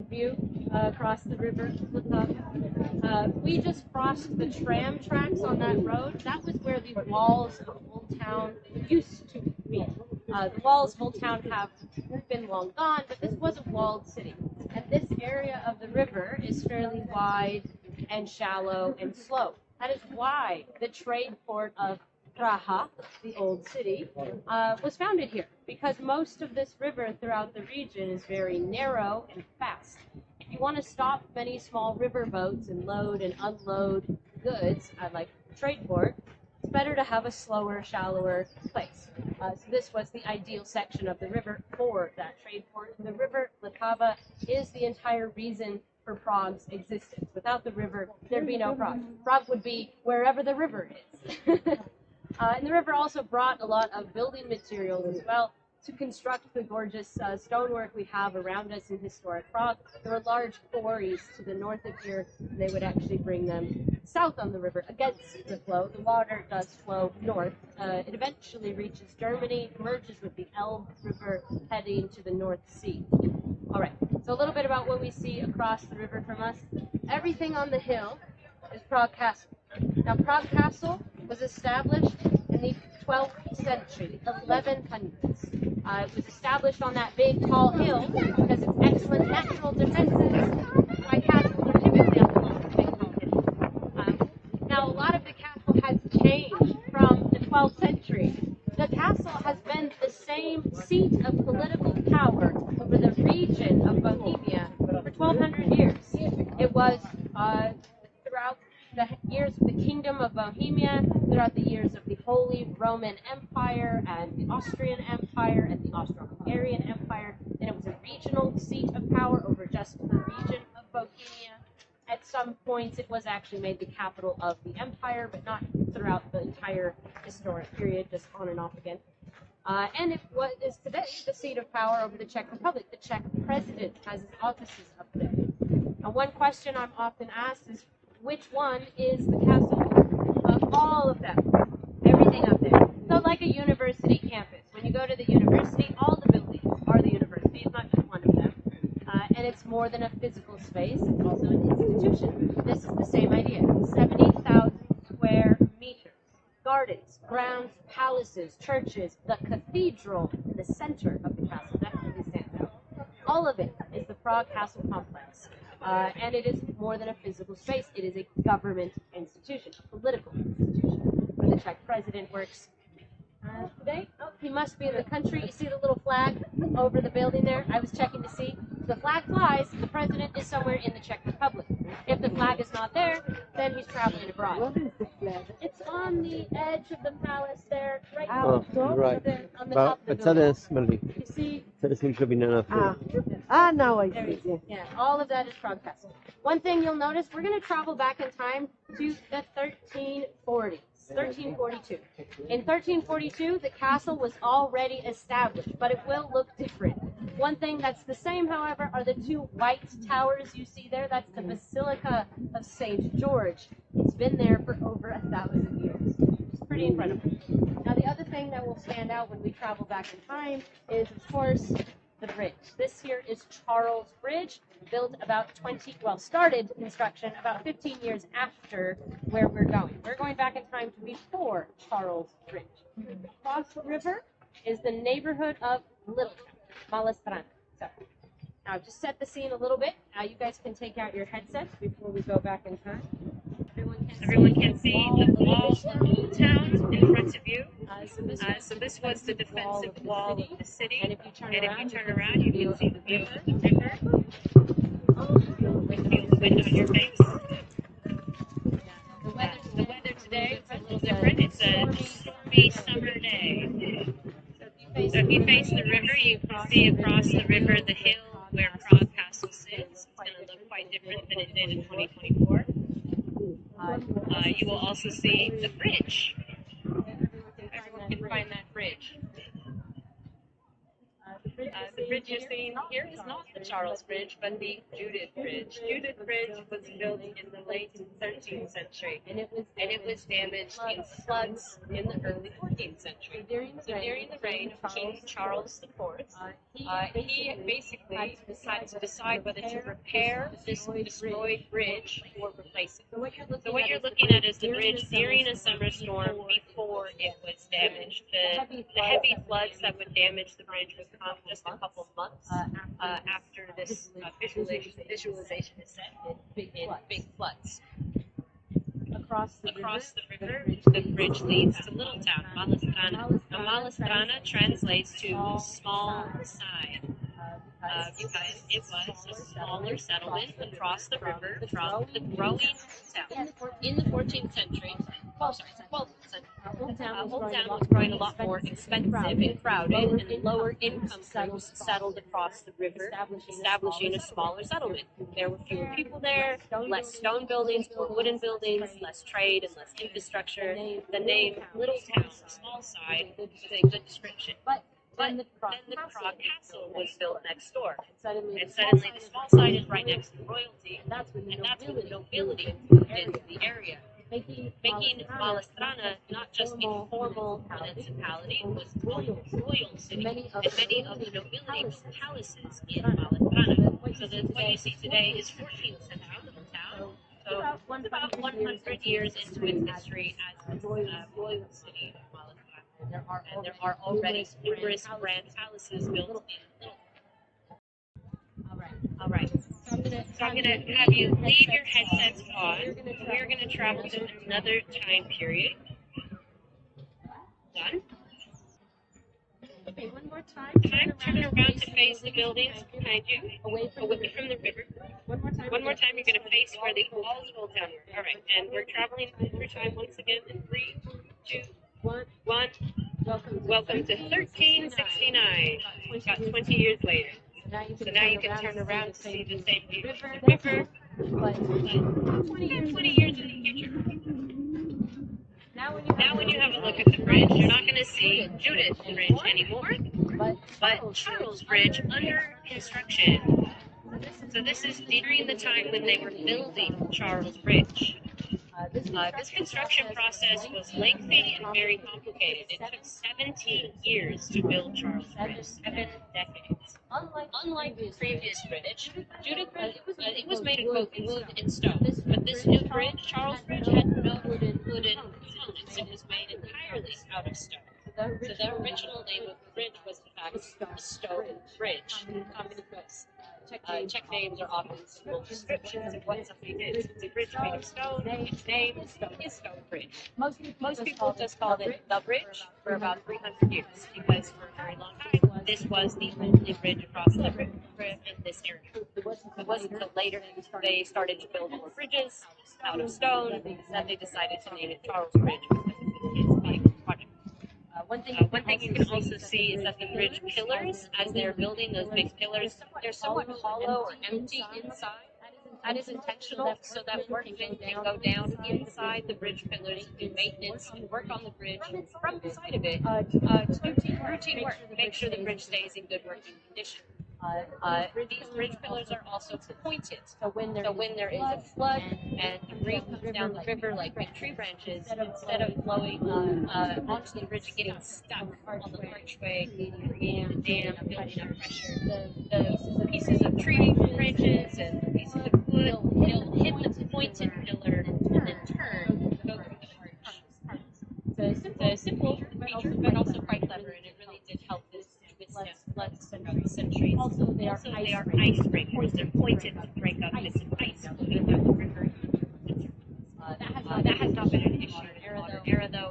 view across the river. We just crossed the tram tracks on that road. That was where the walls of Old Town used to be. The walls of Old Town have been long gone, but this was a walled city. And this area of the river is fairly wide and shallow and slow. That is why the trade port of Praha, the old city, was founded here, because most of this river throughout the region is very narrow and fast. If you want to stop many small river boats and load and unload goods, like the trade port, it's better to have a slower, shallower place. So this was the ideal section of the river for that trade port. The river Vltava is the entire reason for Prague's existence. Without the river, there'd be no Prague. Prague would be wherever the river is. And the river also brought a lot of building materials as well to construct the gorgeous stonework we have around us in historic Prague. There were large quarries to the north of here, and they would actually bring them south on the river against the flow. The water does flow north. It eventually reaches Germany, merges with the Elbe River, heading to the North Sea. All right, so a little bit about what we see across the river from us. Everything on the hill is Prague Castle. Now, Prague Castle was established in the 12th century, the 1100s. It was established on that big, tall hill because it's excellent natural defenses. My castles are typically on the big, tall hill. Now, a lot of the castle has changed from the 12th century. The castle has been the same seat of political power over the region of Bohemia for 1,200 years. It was throughout the years of the Kingdom of Bohemia, throughout the years of the Holy Roman Empire and the Austrian Empire and the Austro-Hungarian Empire. Then it was a regional seat of power over just the region of Bohemia. At some points, it was actually made the capital of the empire, but not throughout the entire historic period, just on and off again. And it is today the seat of power over the Czech Republic. The Czech president has his offices up there. Now, one question I'm often asked is, which one is the castle of all of them? Everything up there. So like a university campus. When you go to the university, all the buildings are the university. It's not just one of them. And it's more than a physical space. It's also an institution. This is the same idea. 70,000 square meters. Gardens, grounds, palaces, churches, the cathedral in the center of the castle definitely stands out. All of it is the Prague Castle complex. And it is more than a physical space. It is a government institution, a political institution, where the Czech president works today. Oh, he must be in the country. You see the little flag over the building there? I was checking to see. If the flag flies, the president is somewhere in the Czech Republic. If the flag is not there, then he's traveling abroad. What is the flag? It's on the edge of the palace there, right right. there, on the top of the Co building. smrli. You see? Co smíš robit na Now I see. Yeah, all of that is Prague Castle. One thing you'll notice, we're going to travel back in time to the 1340s. 1342. In 1342, the castle was already established, but it will look different. One thing that's the same, however, are the two white towers you see there. That's the Basilica of St. George. It's been there for over 1,000 years. It's pretty incredible. Now, the other thing that will stand out when we travel back in time is, of course, the bridge. This here is Charles Bridge, built about started construction about 15 years after where we're going. We're going back in time to before Charles Bridge. Across the river is the neighborhood of Littletown, Malá. So, now I've just set the scene a little bit. Now you guys can take out your headsets before we go back in time. Everyone can see the walls of Old Town in front of you. So this was the defensive wall of the city. And if you turn around, you can see the view of the river. Feel the wind on your face. The weather today is a little different. It's a stormy summer day. So if you face the river, you can see across the river the hill where Prague Castle sits. It's going to look quite different than it did in 2024. You will also see the bridge. Everyone can find that bridge. The bridge you're seeing here is not the Charles Bridge, but the Judith Bridge. Judith Bridge was built in the late 13th century, and it was damaged in floods in the early 14th century. So during the reign of King Charles IV, he basically had to decide whether to repair this destroyed bridge or replace it. So what you're looking at is the bridge during a summer storm before it was damaged. The heavy floods that would damage the bridge would come just a couple months after this visualization is set in big floods. Across the river, the bridge leads to Little Town, Malastrana. Now, Malastrana translates to small side because it was a smaller settlement across the river from the growing town. In the 14th century, 12th century, Old Town was growing a lot more expensive and crowded, and lower income groups settled across the river, establishing a smaller settlement. There were fewer people there, less stone buildings, more wooden buildings, less trade and less infrastructure. The name Little Town, small side, is a good description. But then the Prague Castle was built next door, and suddenly the small side is right next to royalty, and that's when the nobility moved into the area, making Malastrana not just a formal municipality, it was a royal city, and many of the nobility's palaces in Malastrana. So what you see today is 14th century Little Town. So it's about 100 years into its history as a royal city of Malastrana. And there are already numerous grand palaces built in Little. All right. So I'm going to have you leave your headsets on. We're going to travel to another time period. Done. Okay, one more time. Turn around to face the buildings behind you, away from the river. One more time, you're going to face where the walls of Old Town were. All right, and we're traveling through time once again in 3, 2, 1. Welcome to 1369. About 20 years later. So now you can turn around to see the same river, but 20 years in the future. Now when you have a look at the bridge, you're not going to see Judith Bridge anymore, but Charles Bridge under construction. So this is during the time when they were building Charles Bridge. This construction process was lengthy and very complicated. It took 17 years to build Charles Bridge, 7 decades. Unlike the previous bridge, Judith Bridge, it was made of both wood and stone. But this new bridge, Charles Bridge, had no wooden components. It was made entirely out of stone. So the original name of the bridge was, in fact, Stone Bridge. Czech names are often simple descriptions of what something is. It's a bridge made of stone. Its name is Stone Bridge. Most people just called it the bridge for about 300 years because for a very long time this was the only bridge across the river in this area. It wasn't until later they started to build more bridges out of stone that they decided to name it Charles Bridge because it's a big project. One thing you can also see is that the bridge pillars, as they're building those big pillars, they're somewhat hollow or empty inside. That is intentional so that workmen can go down inside the bridge pillars, do maintenance, and work on the bridge from inside of it to do routine work, make sure the bridge stays in good working condition. These bridge pillars are also pointed, so when there is a flood and debris comes down the river like big tree branches, instead of flowing onto the bridge and getting stuck on the archway, creating a dam, building up pressure, the pieces of tree branches and the pieces of wood will hit the pointed pillar and then turn to go through the arch. It's a simple feature, but also quite clever, and it really did help this withstand floods throughout the centuries. Also, they are ice breakers. They're pointed to break up bits of ice moving down the river. That has not been an issue in the modern era, though.